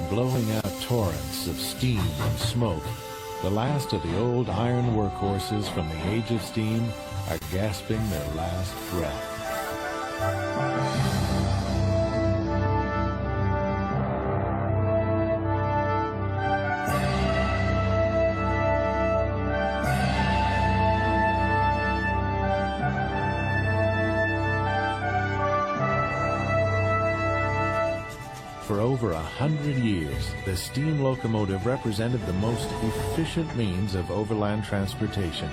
blowing out torrents of steam and smoke, the last of the old iron workhorses from the age of steam are gasping their last breath. For over 100 years, the steam locomotive represented the most efficient means of overland transportation.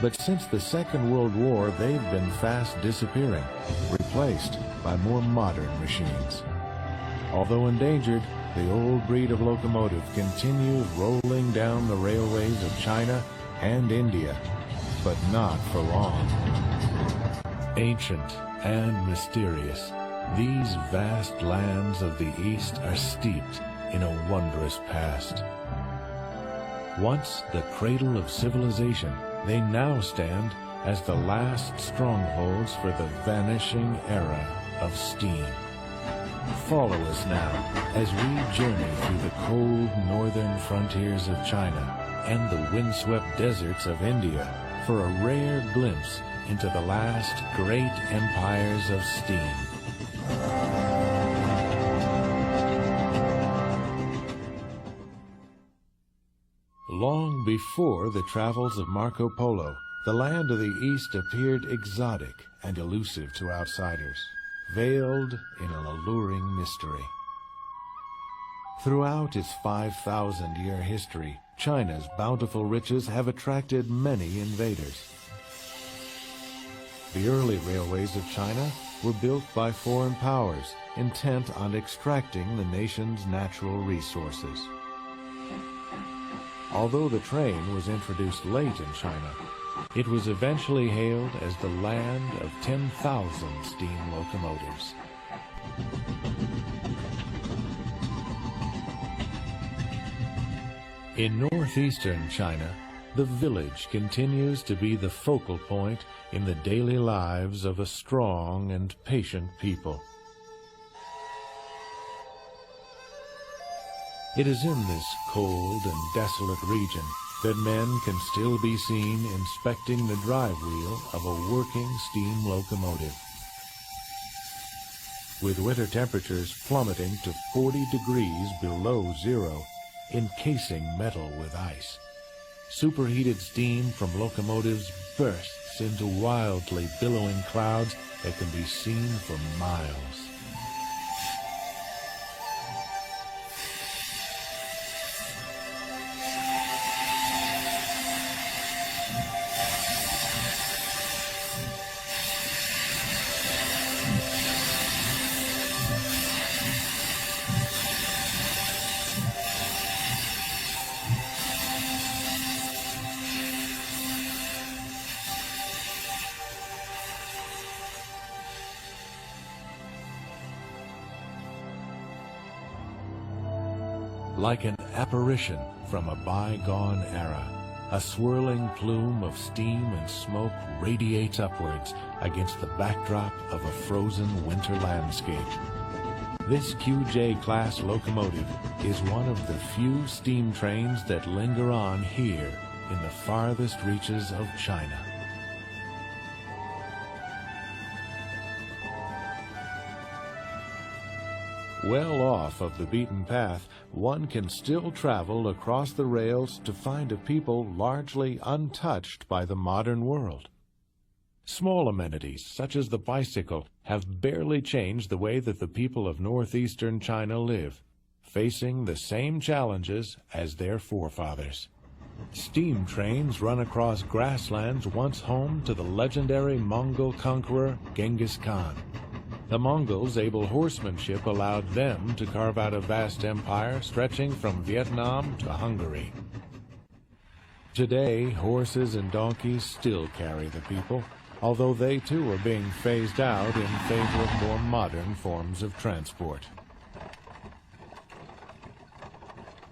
But since the Second World War, they've been fast disappearing, replaced by more modern machines. Although endangered, the old breed of locomotive continues rolling down the railways of China and India, but not for long. Ancient and mysterious, these vast lands of the East are steeped in a wondrous past. Once the cradle of civilization, they now stand as the last strongholds for the vanishing era of steam. Follow us now as we journey through the cold northern frontiers of China and the windswept deserts of India for a rare glimpse into the last great empires of steam. Long before the travels of Marco Polo, the land of the East appeared exotic and elusive to outsiders, veiled in an alluring mystery. Throughout its 5,000-year history, China's bountiful riches have attracted many invaders. The early railways of China were built by foreign powers intent on extracting the nation's natural resources. Although the train was introduced late in China, it was eventually hailed as the land of 10,000 steam locomotives. In northeastern China, the village continues to be the focal point in the daily lives of a strong and patient people. It is in this cold and desolate region that men can still be seen inspecting the drive wheel of a working steam locomotive. With winter temperatures plummeting to 40 degrees below zero, encasing metal with ice, superheated steam from locomotives bursts into wildly billowing clouds that can be seen for miles. Like an apparition from a bygone era, a swirling plume of steam and smoke radiates upwards against the backdrop of a frozen winter landscape. This QJ-class locomotive is one of the few steam trains that linger on here in the farthest reaches of China. Well off of the beaten path, one can still travel across the rails to find a people largely untouched by the modern world. Small amenities, such as the bicycle, have barely changed the way that the people of northeastern China live, facing the same challenges as their forefathers. Steam trains run across grasslands once home to the legendary Mongol conqueror Genghis Khan. The Mongols' able horsemanship allowed them to carve out a vast empire stretching from Vietnam to Hungary. Today, horses and donkeys still carry the people, although they too are being phased out in favor of more modern forms of transport.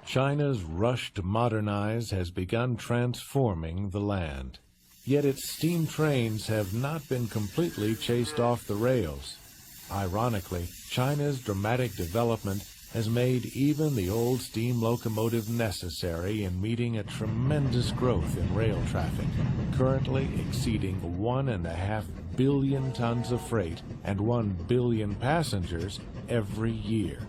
China's rush to modernize has begun transforming the land. Yet its steam trains have not been completely chased off the rails. Ironically, China's dramatic development has made even the old steam locomotive necessary in meeting a tremendous growth in rail traffic, currently exceeding 1.5 billion tons of freight and 1 billion passengers every year.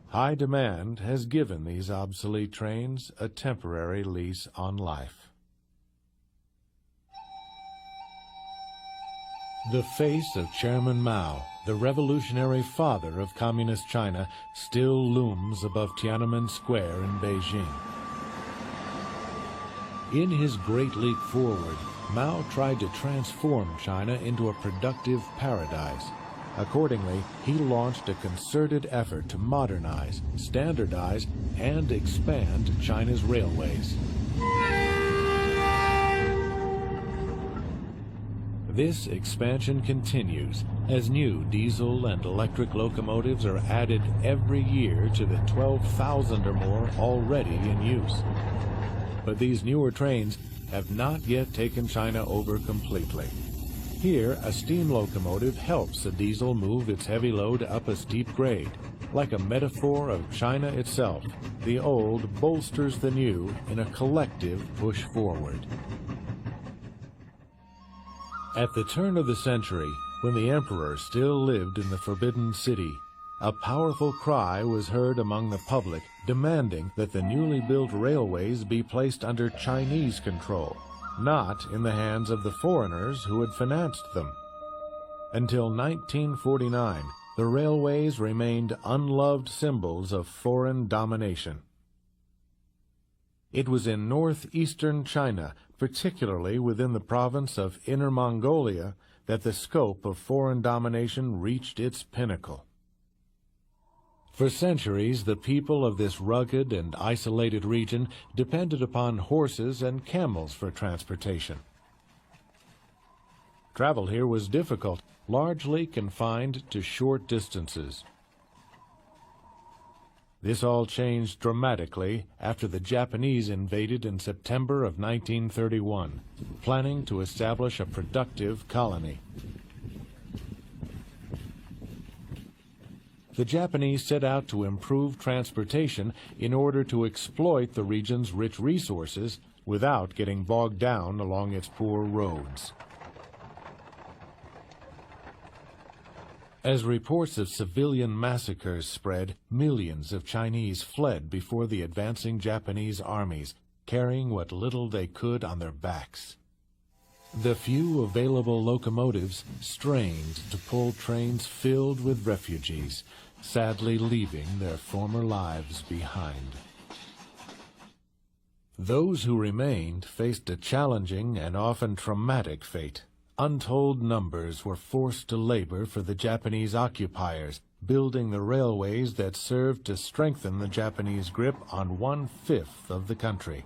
High demand has given these obsolete trains a temporary lease on life. The face of Chairman Mao, the revolutionary father of Communist China, still looms above Tiananmen Square in Beijing. In his Great Leap Forward, Mao tried to transform China into a productive paradise. Accordingly, he launched a concerted effort to modernize, standardize, and expand China's railways. This expansion continues as new diesel and electric locomotives are added every year to the 12,000 or more already in use. But these newer trains have not yet taken China over completely. Here, a steam locomotive helps a diesel move its heavy load up a steep grade. Like a metaphor of China itself, the old bolsters the new in a collective push forward. At the turn of the century, when the emperor still lived in the Forbidden City, a powerful cry was heard among the public demanding that the newly built railways be placed under Chinese control, not in the hands of the foreigners who had financed them. Until 1949, the railways remained unloved symbols of foreign domination. It was in northeastern China, particularly within the province of Inner Mongolia, that the scope of foreign domination reached its pinnacle. For centuries, the people of this rugged and isolated region depended upon horses and camels for transportation. Travel here was difficult, largely confined to short distances. This all changed dramatically after the Japanese invaded in September of 1931, planning to establish a productive colony. The Japanese set out to improve transportation in order to exploit the region's rich resources without getting bogged down along its poor roads. As reports of civilian massacres spread, millions of Chinese fled before the advancing Japanese armies, carrying what little they could on their backs. The few available locomotives strained to pull trains filled with refugees, sadly leaving their former lives behind. Those who remained faced a challenging and often traumatic fate. Untold numbers were forced to labor for the Japanese occupiers, building the railways that served to strengthen the Japanese grip on 1/5 of the country.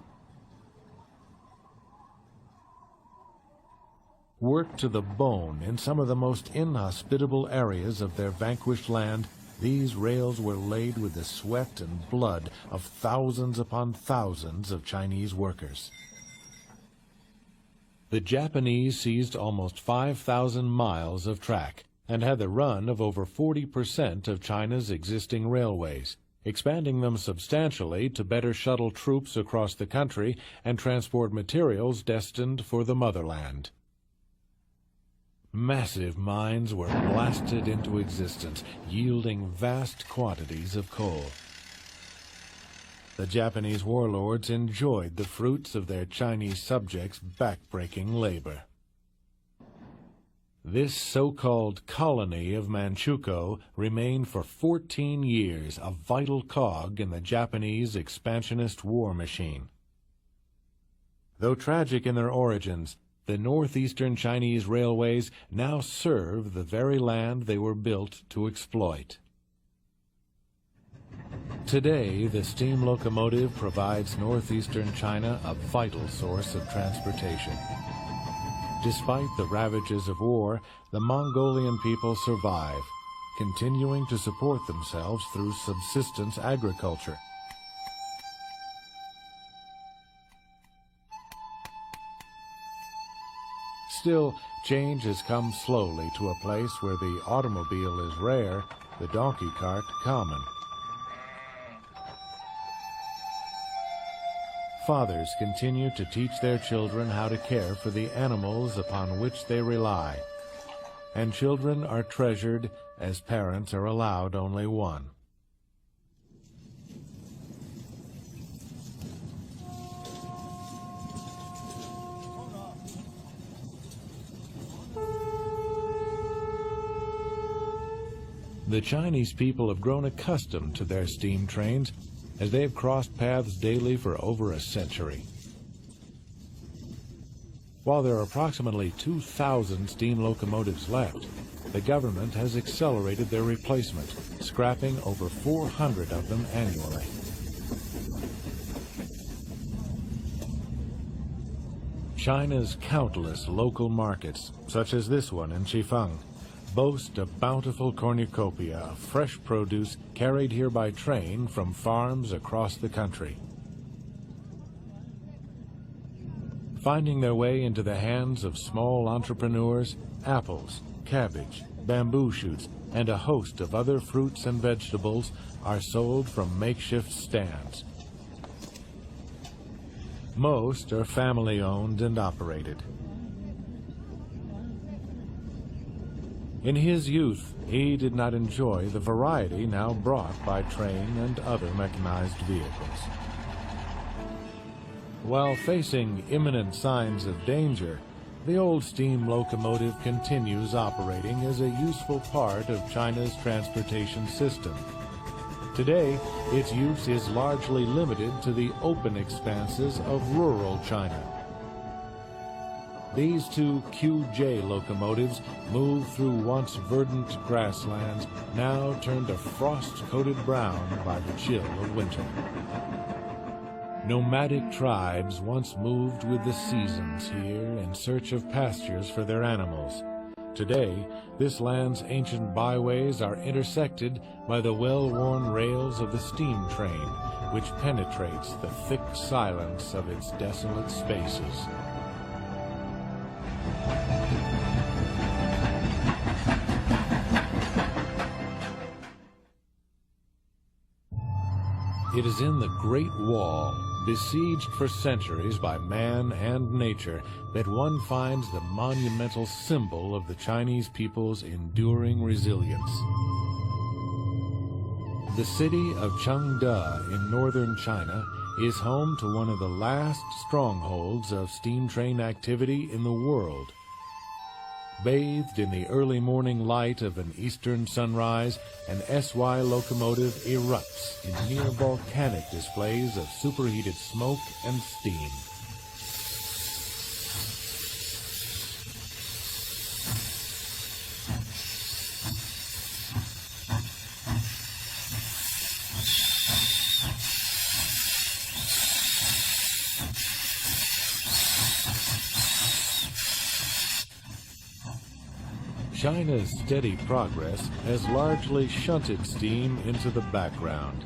Worked to the bone in some of the most inhospitable areas of their vanquished land, these rails were laid with the sweat and blood of thousands upon thousands of Chinese workers. The Japanese seized almost 5,000 miles of track and had the run of over 40% of China's existing railways, expanding them substantially to better shuttle troops across the country and transport materials destined for the motherland. Massive mines were blasted into existence, yielding vast quantities of coal. The Japanese warlords enjoyed the fruits of their Chinese subjects' backbreaking labor. This so-called colony of Manchukuo remained for 14 years a vital cog in the Japanese expansionist war machine. Though tragic in their origins, the northeastern Chinese railways now serve the very land they were built to exploit. Today, the steam locomotive provides northeastern China a vital source of transportation. Despite the ravages of war, the Mongolian people survive, continuing to support themselves through subsistence agriculture. Still, change has come slowly to a place where the automobile is rare the donkey cart common. Fathers continue to teach their children how to care for the animals upon which they rely, and children are treasured as parents are allowed only one. The Chinese people have grown accustomed to their steam trains as they have crossed paths daily for over a century. While there are approximately 2,000 steam locomotives left, the government has accelerated their replacement, scrapping over 400 of them annually. China's countless local markets, such as this one in Chifeng, boast a bountiful cornucopia of fresh produce carried here by train from farms across the country. Finding their way into the hands of small entrepreneurs, apples, cabbage, bamboo shoots, and a host of other fruits and vegetables are sold from makeshift stands. Most are family-owned and operated. In his youth, he did not enjoy the variety now brought by train and other mechanized vehicles. While facing imminent signs of danger, the old steam locomotive continues operating as a useful part of China's transportation system. Today, its use is largely limited to the open expanses of rural China. These two QJ locomotives move through once verdant grasslands, now turned to frost-coated brown by the chill of winter. Nomadic tribes once moved with the seasons here in search of pastures for their animals. Today, this land's ancient byways are intersected by the well-worn rails of the steam train, which penetrates the thick silence of its desolate spaces. It is in the Great Wall, besieged for centuries by man and nature, that one finds the monumental symbol of the Chinese people's enduring resilience. The city of Chengde in northern China is home to one of the last strongholds of steam train activity in the world. Bathed in the early morning light of an eastern sunrise, an SY locomotive erupts in near volcanic displays of superheated smoke and steam. China's steady progress has largely shunted steam into the background.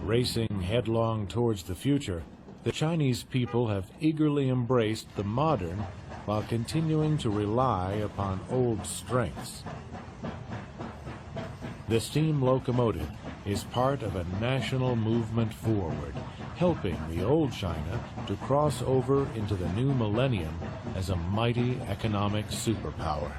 Racing headlong towards the future, the Chinese people have eagerly embraced the modern while continuing to rely upon old strengths. The steam locomotive is part of a national movement forward, helping the old China to cross over into the new millennium as a mighty economic superpower.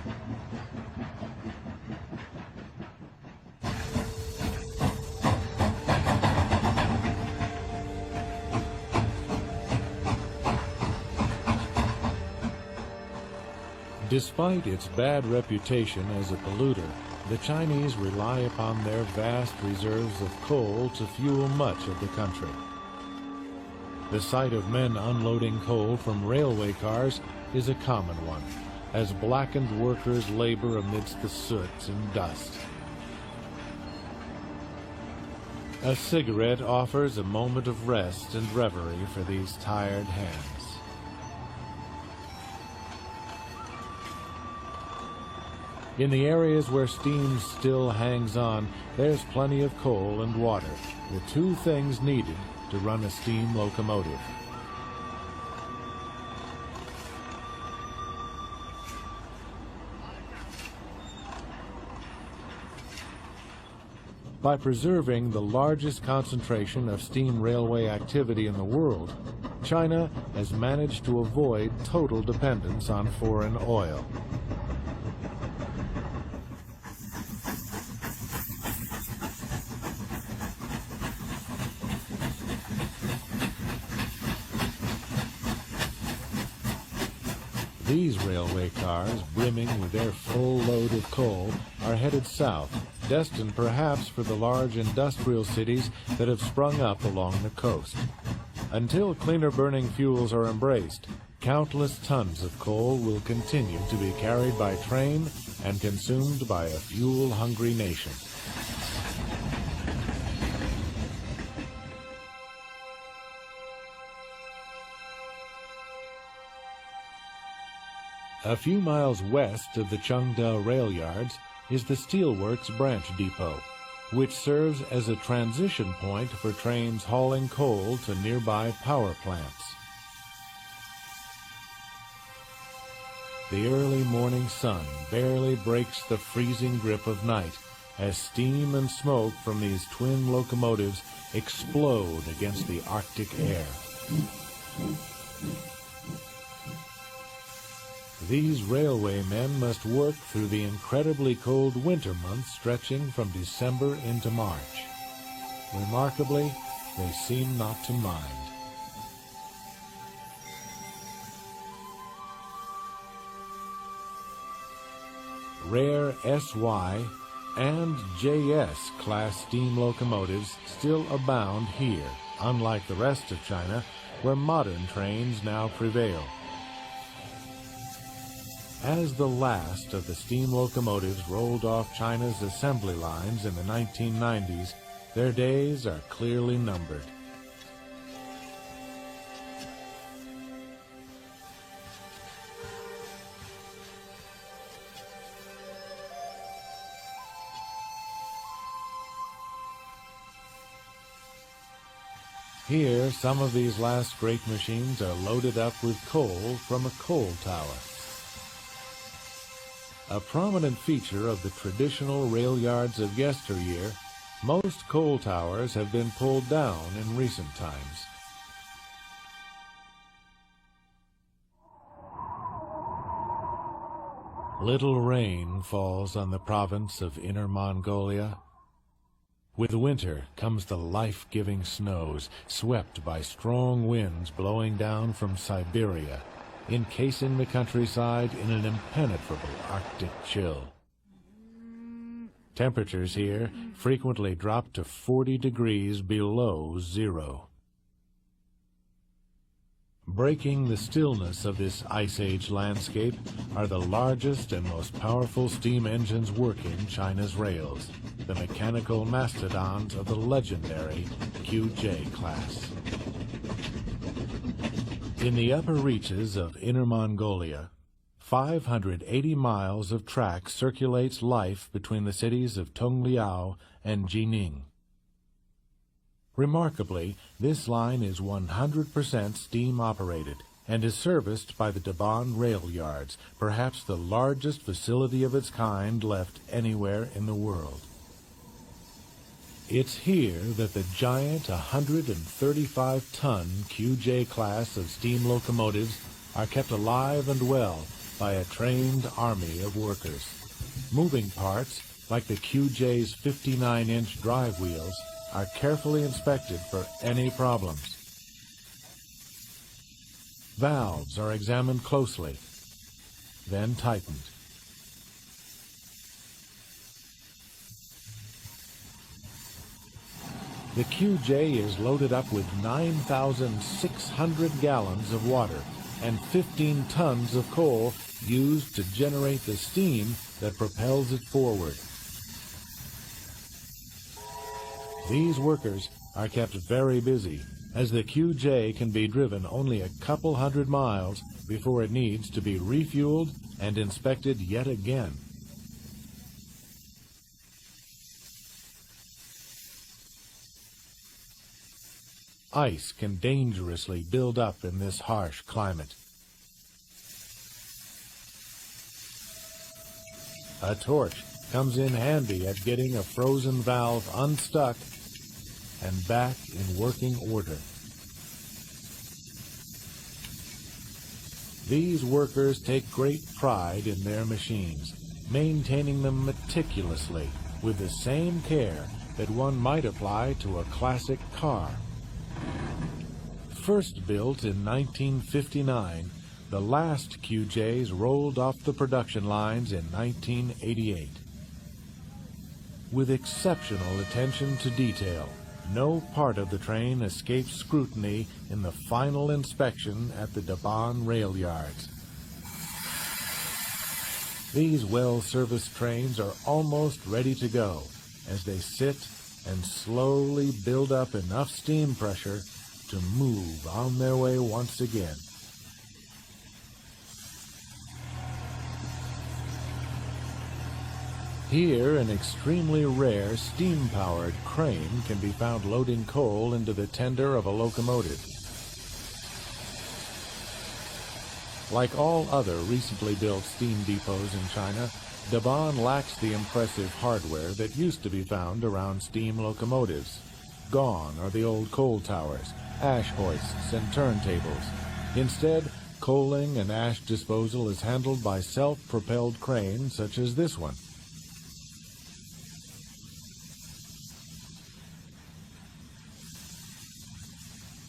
Despite its bad reputation as a polluter, the Chinese rely upon their vast reserves of coal to fuel much of the country. The sight of men unloading coal from railway cars is a common one, as blackened workers labor amidst the soot and dust. A cigarette offers a moment of rest and reverie for these tired hands. In the areas where steam still hangs on, there's plenty of coal and water, the two things needed to run a steam locomotive. By preserving the largest concentration of steam railway activity in the world, China has managed to avoid total dependence on foreign oil. These railway cars, brimming with their full load of coal, are headed south, destined perhaps for the large industrial cities that have sprung up along the coast. Until cleaner-burning fuels are embraced, countless tons of coal will continue to be carried by train and consumed by a fuel-hungry nation. A few miles west of the Chengde rail yards is the Steelworks Branch Depot, which serves as a transition point for trains hauling coal to nearby power plants. The early morning sun barely breaks the freezing grip of night as steam and smoke from these twin locomotives explode against the Arctic air. These railway men must work through the incredibly cold winter months stretching from December into March. Remarkably, they seem not to mind. Rare SY and JS class steam locomotives still abound here, unlike the rest of China, where modern trains now prevail. As the last of the steam locomotives rolled off China's assembly lines in the 1990s, their days are clearly numbered. Here, some of these last great machines are loaded up with coal from a coal tower. A prominent feature of the traditional rail yards of yesteryear, most coal towers have been pulled down in recent times. Little rain falls on the province of Inner Mongolia. With winter comes the life-giving snows, swept by strong winds blowing down from Siberia, encasing the countryside in an impenetrable Arctic chill. Temperatures here frequently drop to 40 degrees below zero. Breaking the stillness of this Ice Age landscape are the largest and most powerful steam engines working China's rails, the mechanical mastodons of the legendary QJ class. In the upper reaches of Inner Mongolia, 580 miles of track circulates life between the cities of Tongliao and Jining. Remarkably, this line is 100% steam-operated and is serviced by the Daban Rail Yards, perhaps the largest facility of its kind left anywhere in the world. It's here that the giant 135-ton QJ class of steam locomotives are kept alive and well by a trained army of workers. Moving parts, like the QJ's 59-inch drive wheels, are carefully inspected for any problems. Valves are examined closely, then tightened. The QJ is loaded up with 9,600 gallons of water and 15 tons of coal used to generate the steam that propels it forward. These workers are kept very busy, as the QJ can be driven only a couple hundred miles before it needs to be refueled and inspected yet again. Ice can dangerously build up in this harsh climate. A torch comes in handy at getting a frozen valve unstuck and back in working order. These workers take great pride in their machines, maintaining them meticulously with the same care that one might apply to a classic car. First built in 1959, the last QJs rolled off the production lines in 1988. With exceptional attention to detail, no part of the train escapes scrutiny in the final inspection at the Debon rail yards. These well-serviced trains are almost ready to go as they sit and slowly build up enough steam pressure to move on their way once again. Here, an extremely rare steam-powered crane can be found loading coal into the tender of a locomotive. Like all other recently built steam depots in China, Debon lacks the impressive hardware that used to be found around steam locomotives. Gone are the old coal towers, ash hoists, and turntables. Instead, coaling and ash disposal is handled by self-propelled cranes such as this one.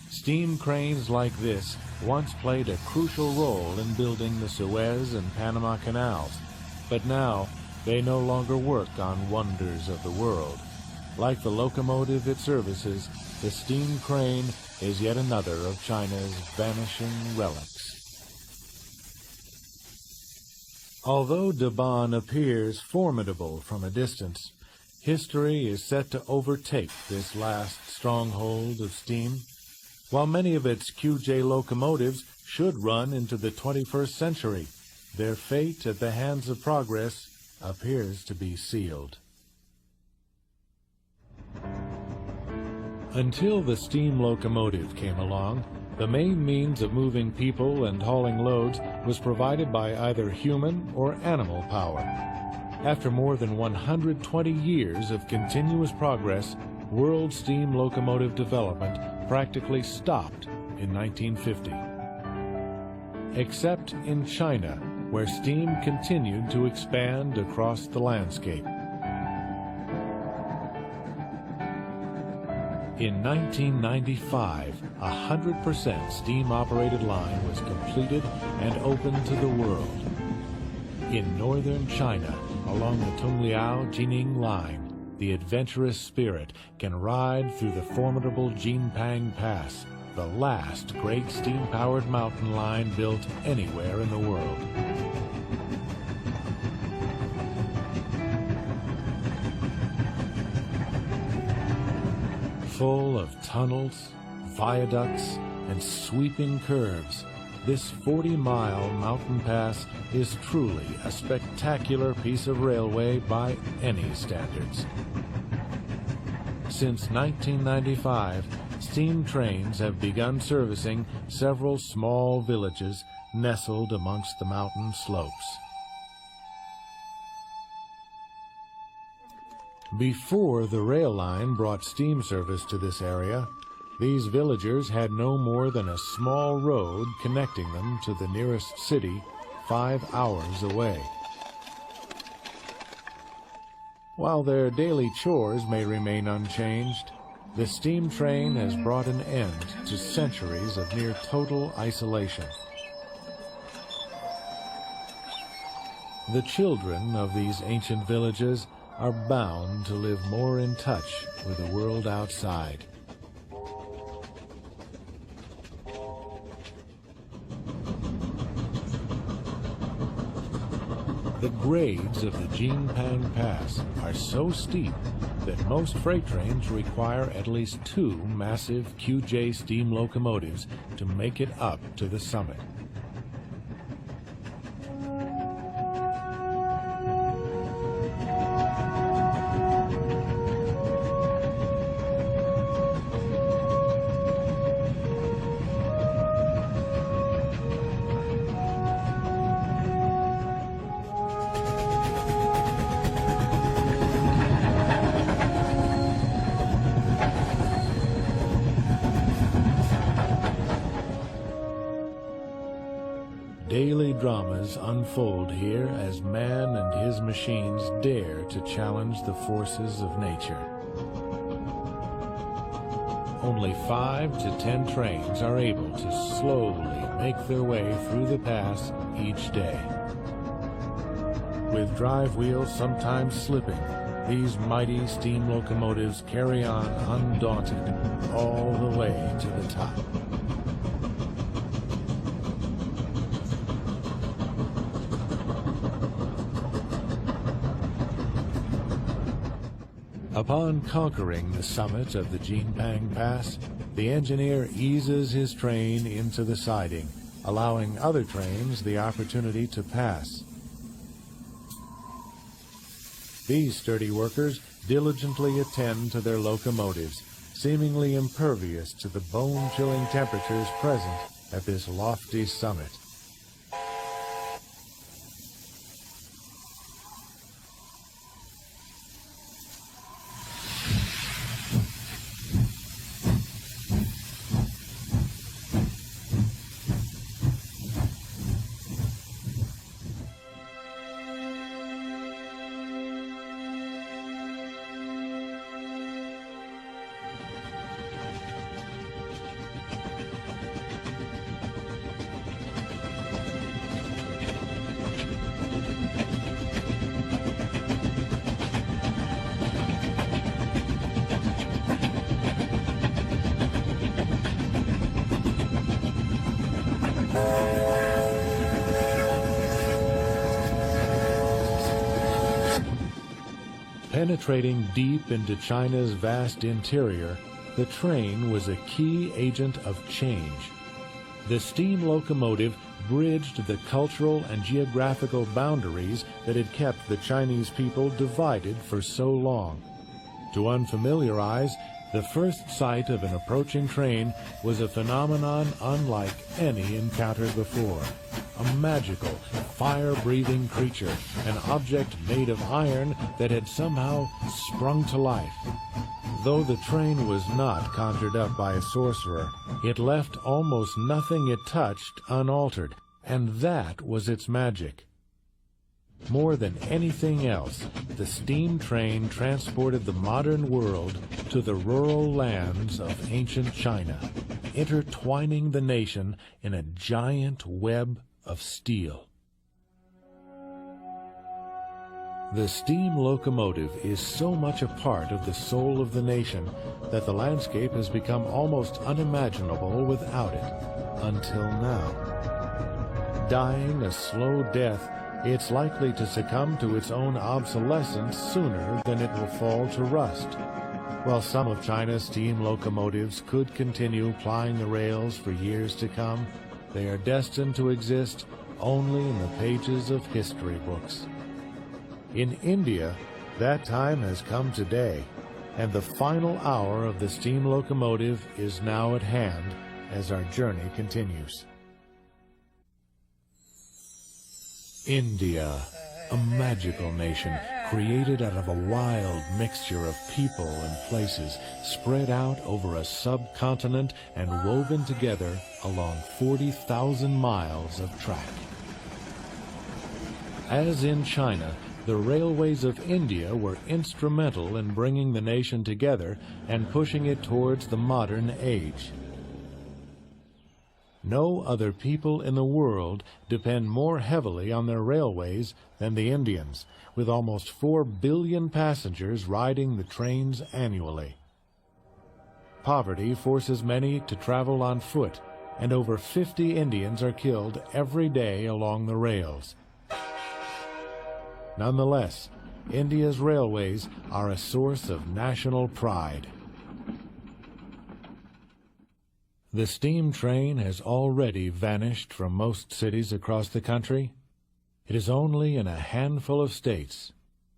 Steam cranes like this once played a crucial role in building the Suez and Panama canals, but now they no longer work on wonders of the world. Like the locomotive it services, the steam crane is yet another of China's vanishing relics. Although Debon appears formidable from a distance, history is set to overtake this last stronghold of steam. While many of its QJ locomotives should run into the 21st century, their fate at the hands of progress appears to be sealed. Until the steam locomotive came along, the main means of moving people and hauling loads was provided by either human or animal power. After more than 120 years of continuous progress, world steam locomotive development practically stopped in 1950. Except in China, where steam continued to expand across the landscape. In 1995, a 100% steam-operated line was completed and opened to the world. In northern China, along the Tungliao-Jining line, the adventurous spirit can ride through the formidable Jinpang Pass, the last great steam-powered mountain line built anywhere in the world. Full of tunnels, viaducts, and sweeping curves, this 40-mile mountain pass is truly a spectacular piece of railway by any standards. Since 1995, steam trains have begun servicing several small villages nestled amongst the mountain slopes. Before the rail line brought steam service to this area, these villagers had no more than a small road connecting them to the nearest city 5 hours away. While their daily chores may remain unchanged, the steam train has brought an end to centuries of near total isolation. The children of these ancient villages are bound to live more in touch with the world outside. The grades of the Jinpang Pass are so steep that most freight trains require at least 2 massive QJ steam locomotives to make it up to the summit. daily dramas unfold here as man and his machines dare to challenge the forces of nature. Only 5 to 10 trains are able to slowly make their way through the pass each day. With drive wheels sometimes slipping, these mighty steam locomotives carry on undaunted all the way to the top. Upon conquering the summit of the Jinpang Pass, the engineer eases his train into the siding, allowing other trains the opportunity to pass. These sturdy workers diligently attend to their locomotives, seemingly impervious to the bone-chilling temperatures present at this lofty summit. Penetrating deep into China's vast interior, the train was a key agent of change. The steam locomotive bridged the cultural and geographical boundaries that had kept the Chinese people divided for so long. To unfamiliar eyes, the first sight of an approaching train was a phenomenon unlike any encountered before. A magical, fire-breathing creature, an object made of iron that had somehow sprung to life. Though the train was not conjured up by a sorcerer, it left almost nothing it touched unaltered, and that was its magic. More than anything else, the steam train transported the modern world to the rural lands of ancient China, intertwining the nation in a giant web of steel. The steam locomotive is so much a part of the soul of the nation that the landscape has become almost unimaginable without it, until now. Dying a slow death, it's likely to succumb to its own obsolescence sooner than it will fall to rust. While some of China's steam locomotives could continue plying the rails for years to come, they are destined to exist only in the pages of history books. In India, that time has come today, and the final hour of the steam locomotive is now at hand as our journey continues. India, a magical nation created out of a wild mixture of people and places spread out over a subcontinent and woven together along 40,000 miles of track. As in China, the railways of India were instrumental in bringing the nation together and pushing it towards the modern age. No other people in the world depend more heavily on their railways than the Indians, with almost 4 billion passengers riding the trains annually. Poverty forces many to travel on foot, and over 50 Indians are killed every day along the rails. Nonetheless, India's railways are a source of national pride. The steam train has already vanished from most cities across the country. It is only in a handful of states,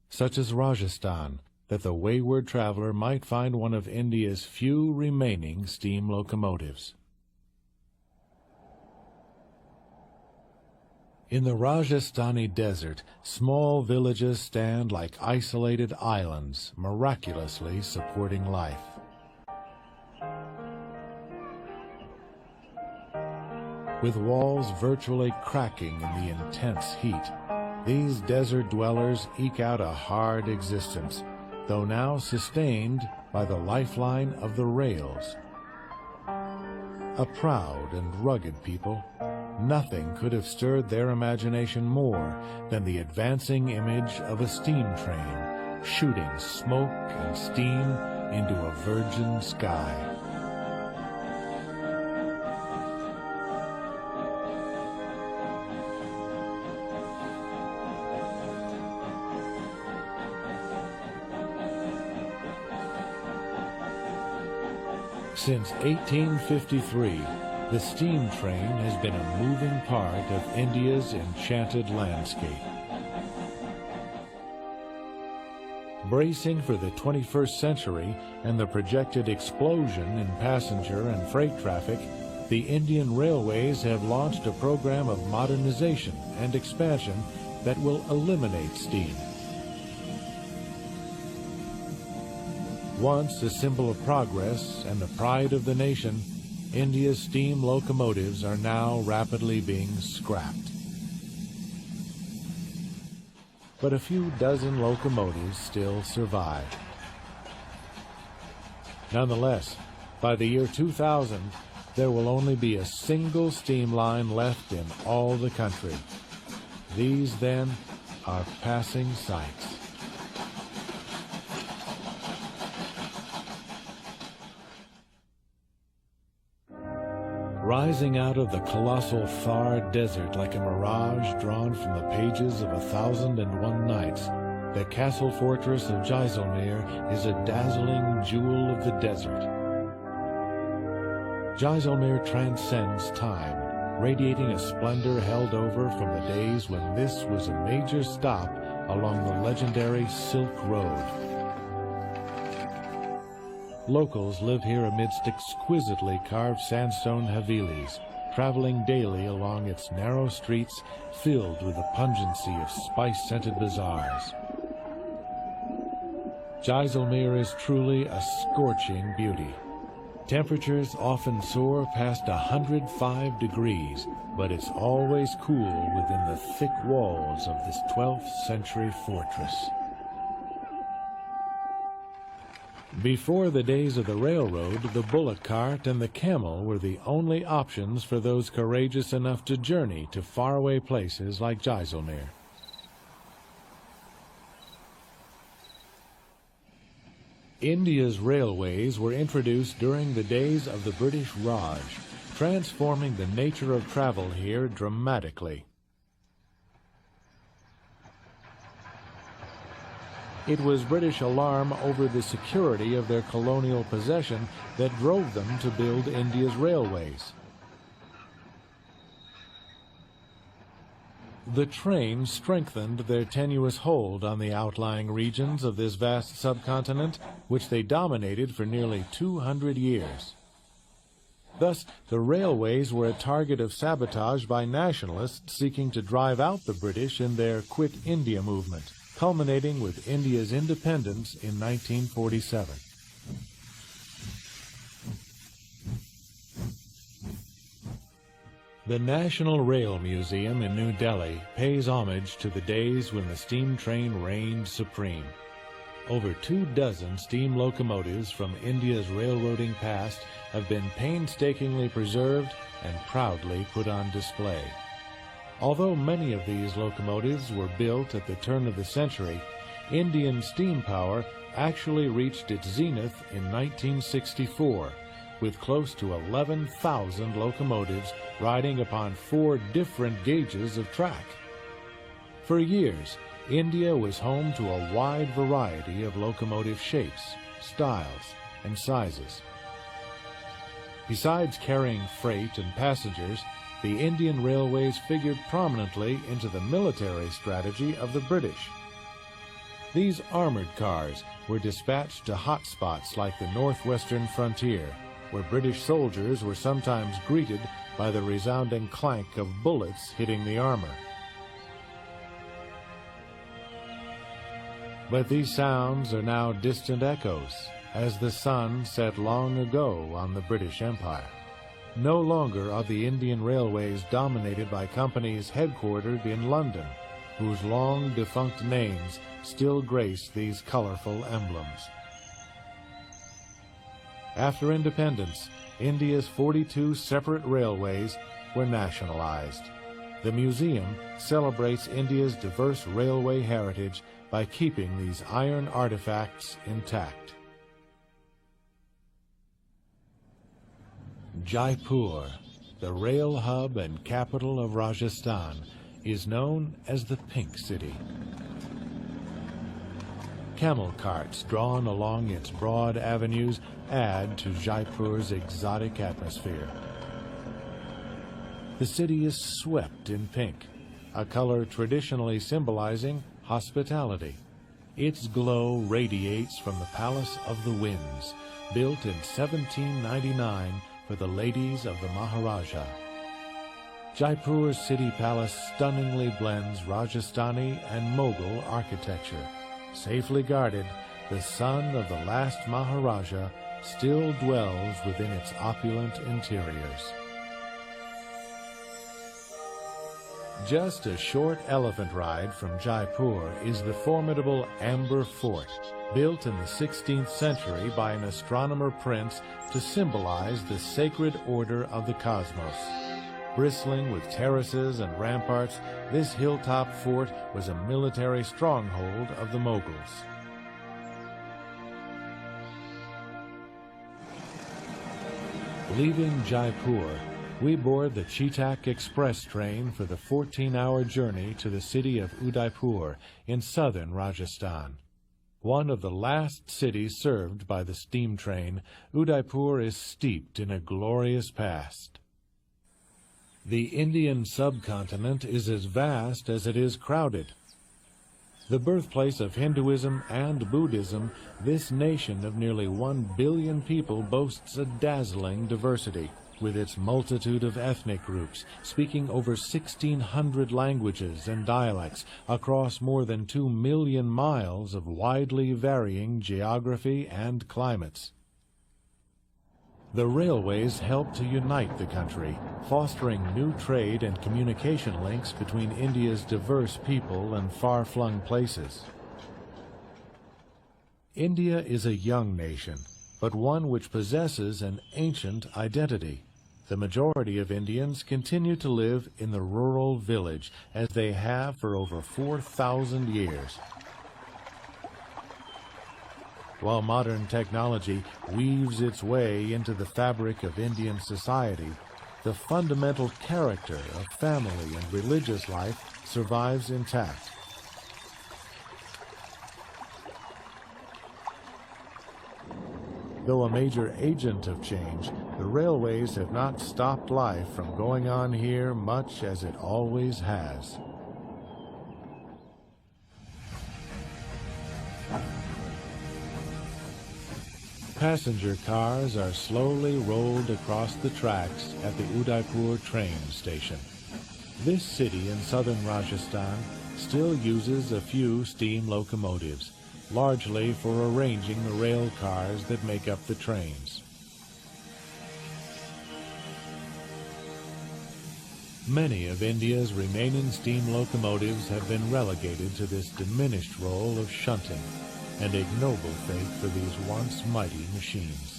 such as Rajasthan, that the wayward traveler might find one of India's few remaining steam locomotives. In the Rajasthani desert, small villages stand like isolated islands, miraculously supporting life. with walls virtually cracking in the intense heat. These desert dwellers eke out a hard existence, though now sustained by the lifeline of the rails. A proud and rugged people, nothing could have stirred their imagination more than the advancing image of a steam train shooting smoke and steam into a virgin sky. Since 1853, the steam train has been a moving part of India's enchanted landscape. Bracing for the 21st century and the projected explosion in passenger and freight traffic, the Indian Railways have launched a program of modernization and expansion that will eliminate steam. Once a symbol of progress and the pride of the nation, India's steam locomotives are now rapidly being scrapped. But a few dozen locomotives still survive. Nonetheless, by the year 2000, there will only be a single steam line left in all the country. These, then, are passing sights. Rising out of the colossal Thar Desert like a mirage drawn from the pages of 1001 Nights, the castle fortress of Jaisalmer is a dazzling jewel of the desert. Jaisalmer transcends time, radiating a splendor held over from the days when this was a major stop along the legendary Silk Road. Locals live here amidst exquisitely carved sandstone havelis, traveling daily along its narrow streets filled with the pungency of spice-scented bazaars. Jaisalmer is truly a scorching beauty. Temperatures often soar past 105 degrees, but it's always cool within the thick walls of this 12th century fortress. Before the days of the railroad, the bullock cart and the camel were the only options for those courageous enough to journey to faraway places like Jaisalmer. India's railways were introduced during the days of the British Raj, transforming the nature of travel here dramatically. It was British alarm over the security of their colonial possession that drove them to build India's railways. The train strengthened their tenuous hold on the outlying regions of this vast subcontinent, which they dominated for nearly 200 years. Thus, the railways were a target of sabotage by nationalists seeking to drive out the British in their Quit India movement, culminating with India's independence in 1947. The National Rail Museum in New Delhi pays homage to the days when the steam train reigned supreme. Over 24 steam locomotives from India's railroading past have been painstakingly preserved and proudly put on display. Although many of these locomotives were built at the turn of the century, Indian steam power actually reached its zenith in 1964, with close to 11,000 locomotives riding upon 4 different gauges of track. For years, India was home to a wide variety of locomotive shapes, styles, and sizes. Besides carrying freight and passengers, the Indian railways figured prominently into the military strategy of the British. These armored cars were dispatched to hot spots like the northwestern frontier, where British soldiers were sometimes greeted by the resounding clank of bullets hitting the armor. But these sounds are now distant echoes, as the sun set long ago on the British Empire. No longer are the Indian railways dominated by companies headquartered in London, whose long-defunct names still grace these colorful emblems. After independence, India's 42 separate railways were nationalized. The museum celebrates India's diverse railway heritage by keeping these iron artifacts intact. Jaipur, the rail hub and capital of Rajasthan, is known as the Pink City. Camel carts drawn along its broad avenues add to Jaipur's exotic atmosphere. The city is swept in pink, a color traditionally symbolizing hospitality. Its glow radiates from the Palace of the Winds, built in 1799 for the ladies of the Maharaja. Jaipur's city palace stunningly blends Rajasthani and Mughal architecture. Safely guarded, the son of the last Maharaja still dwells within its opulent interiors. Just a short elephant ride from Jaipur is the formidable Amber Fort, built in the 16th century by an astronomer prince to symbolize the sacred order of the cosmos. Bristling with terraces and ramparts, this hilltop fort was a military stronghold of the Mughals. Leaving Jaipur, we board the Chetak Express train for the 14-hour journey to the city of Udaipur in southern Rajasthan. One of the last cities served by the steam train, Udaipur is steeped in a glorious past. The Indian subcontinent is as vast as it is crowded. The birthplace of Hinduism and Buddhism, this nation of nearly 1 billion people boasts a dazzling diversity, with its multitude of ethnic groups, speaking over 1,600 languages and dialects across more than 2 million miles of widely varying geography and climates. The railways help to unite the country, fostering new trade and communication links between India's diverse people and far-flung places. India is a young nation, but one which possesses an ancient identity. The majority of Indians continue to live in the rural village, as they have for over 4,000 years. While modern technology weaves its way into the fabric of Indian society, the fundamental character of family and religious life survives intact. Though a major agent of change, the railways have not stopped life from going on here much as it always has. Passenger cars are slowly rolled across the tracks at the Udaipur train station. This city in southern Rajasthan still uses a few steam locomotives, largely for arranging the rail cars that make up the trains. Many of India's remaining steam locomotives have been relegated to this diminished role of shunting, an ignoble fate for these once mighty machines.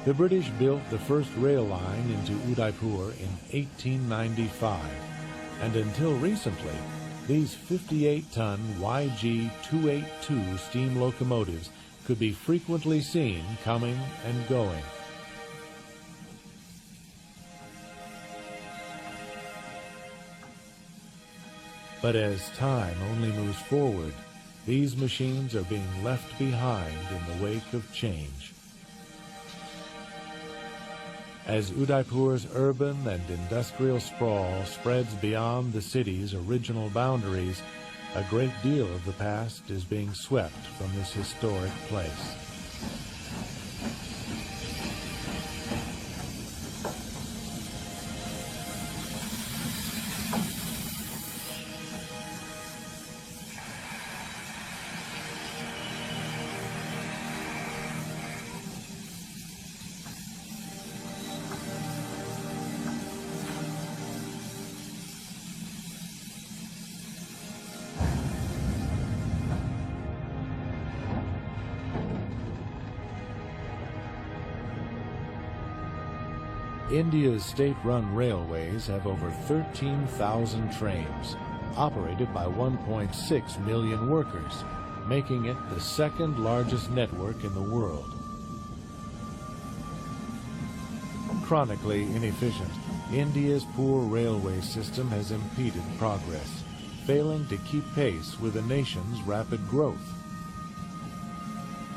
The British built the first rail line into Udaipur in 1895, and until recently, these 58-ton YG-282 steam locomotives could be frequently seen coming and going. But as time only moves forward, these machines are being left behind in the wake of change. As Udaipur's urban and industrial sprawl spreads beyond the city's original boundaries, a great deal of the past is being swept from this historic place. India's state-run railways have over 13,000 trains, operated by 1.6 million workers, making it the second largest network in the world. Chronically inefficient, India's poor railway system has impeded progress, failing to keep pace with the nation's rapid growth.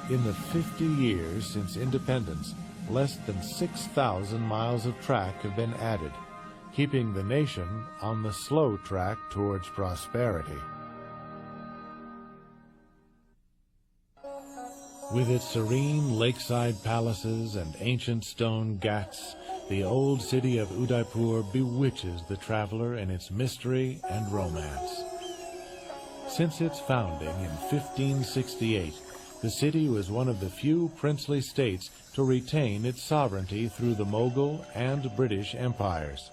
In the 50 years since independence, less than 6,000 miles of track have been added, keeping the nation on the slow track towards prosperity. With its serene lakeside palaces and ancient stone ghats, the old city of Udaipur bewitches the traveler in its mystery and romance. Since its founding in 1568, the city was one of the few princely states to retain its sovereignty through the Mughal and British empires.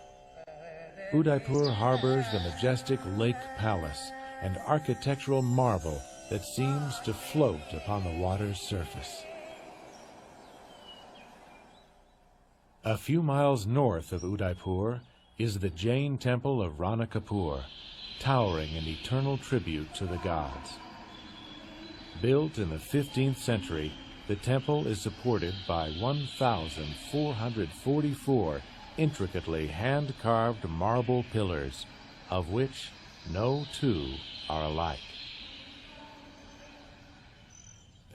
Udaipur harbors the majestic lake palace, an architectural marvel that seems to float upon the water's surface. A few miles north of Udaipur is the Jain temple of Rana Kapoor, towering an eternal tribute to the gods. Built in the 15th century, the temple is supported by 1,444 intricately hand-carved marble pillars, of which no two are alike.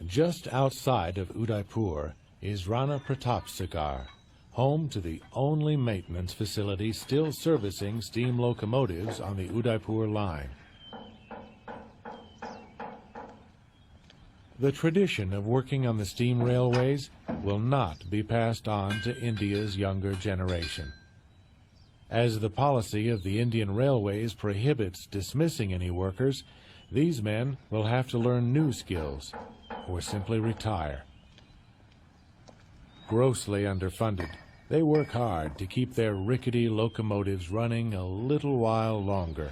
Just outside of Udaipur is Rana Pratap Sagar, home to the only maintenance facility still servicing steam locomotives on the Udaipur line. The tradition of working on the steam railways will not be passed on to India's younger generation. As the policy of the Indian Railways prohibits dismissing any workers, these men will have to learn new skills or simply retire. Grossly underfunded, they work hard to keep their rickety locomotives running a little while longer.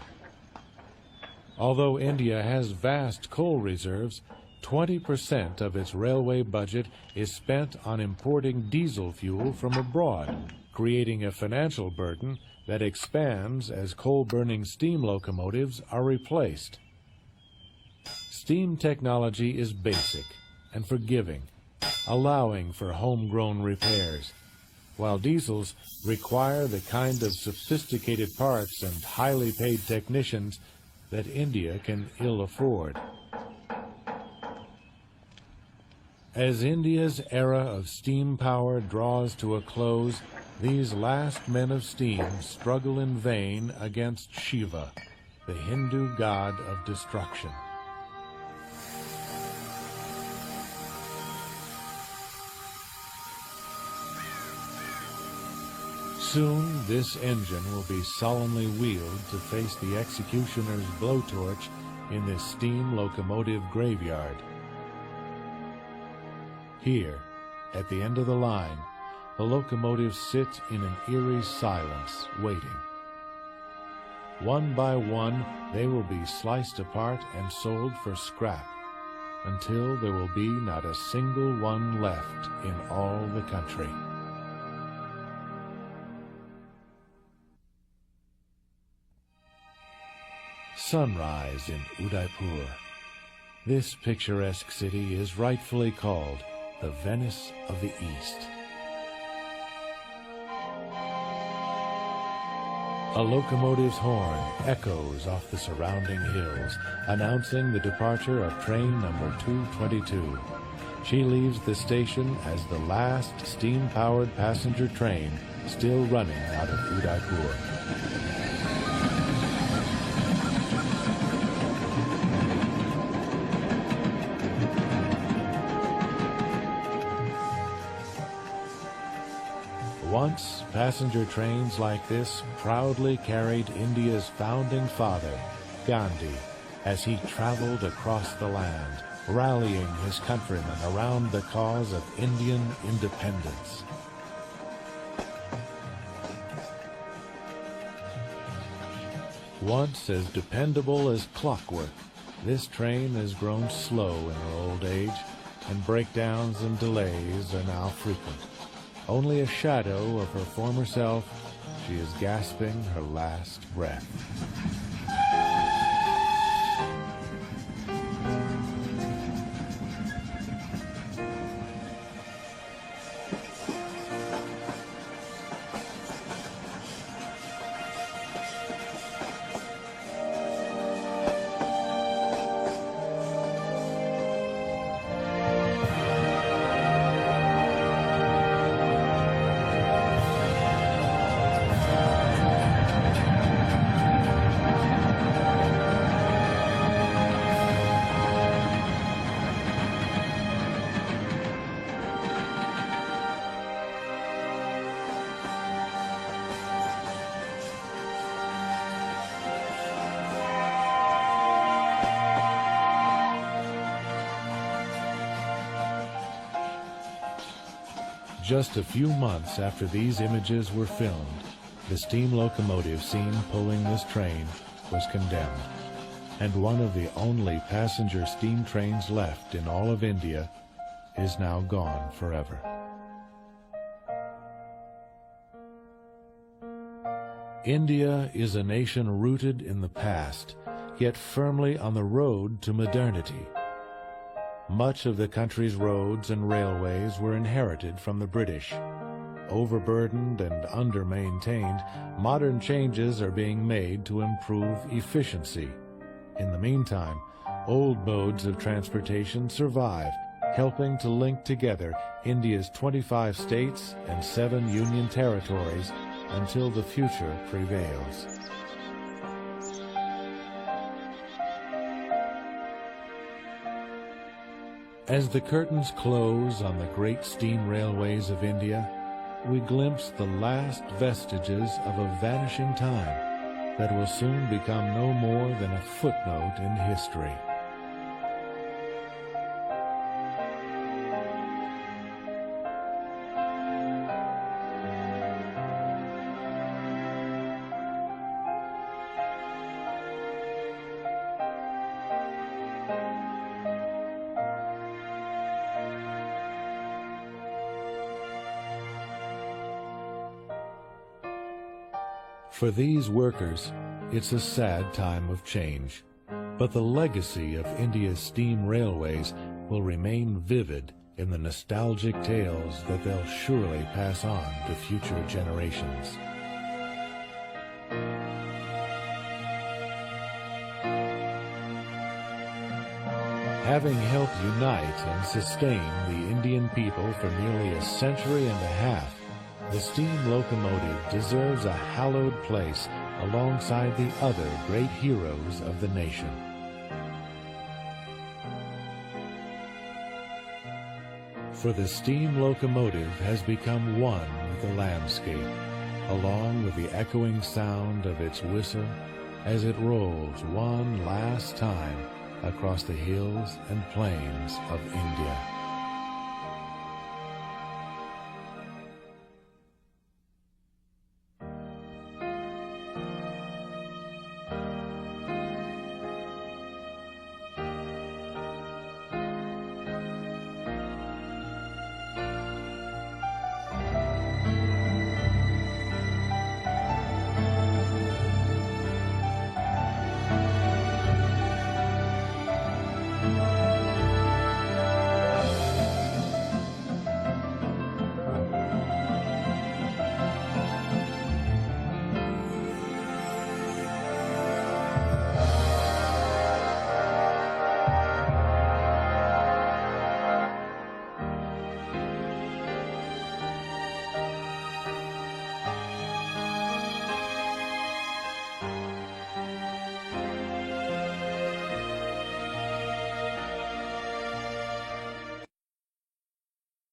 Although India has vast coal reserves, 20% of its railway budget is spent on importing diesel fuel from abroad, creating a financial burden that expands as coal-burning steam locomotives are replaced. Steam technology is basic and forgiving, allowing for homegrown repairs, while diesels require the kind of sophisticated parts and highly paid technicians that India can ill afford. As India's era of steam power draws to a close, these last men of steam struggle in vain against Shiva, the Hindu god of destruction. Soon this engine will be solemnly wheeled to face the executioner's blowtorch in this steam locomotive graveyard. Here, at the end of the line, the locomotives sit in an eerie silence, waiting. One by one, they will be sliced apart and sold for scrap, until there will be not a single one left in all the country. Sunrise in Udaipur. This picturesque city is rightfully called the Venice of the East. A locomotive's horn echoes off the surrounding hills, announcing the departure of train number 222. She leaves the station as the last steam-powered passenger train still running out of Udaipur. Once, passenger trains like this proudly carried India's founding father, Gandhi, as he traveled across the land, rallying his countrymen around the cause of Indian independence. Once as dependable as clockwork, this train has grown slow in her old age, and breakdowns and delays are now frequent. only a shadow of her former self, she is gasping her last breath. Just a few months after these images were filmed, the steam locomotive seen pulling this train was condemned, and one of the only passenger steam trains left in all of India is now gone forever. India is a nation rooted in the past, yet firmly on the road to modernity. Much of the country's roads and railways were inherited from the British. Overburdened and under-maintained, modern changes are being made to improve efficiency. In the meantime, old modes of transportation survive, helping to link together India's 25 states and 7 union territories until the future prevails. As the curtains close on the great steam railways of India, we glimpse the last vestiges of a vanishing time that will soon become no more than a footnote in history. For these workers, it's a sad time of change, but the legacy of India's steam railways will remain vivid in the nostalgic tales that they'll surely pass on to future generations. Having helped unite and sustain the Indian people for nearly a century and a half, the steam locomotive deserves a hallowed place alongside the other great heroes of the nation. For the steam locomotive has become one with the landscape, along with the echoing sound of its whistle as it rolls one last time across the hills and plains of India.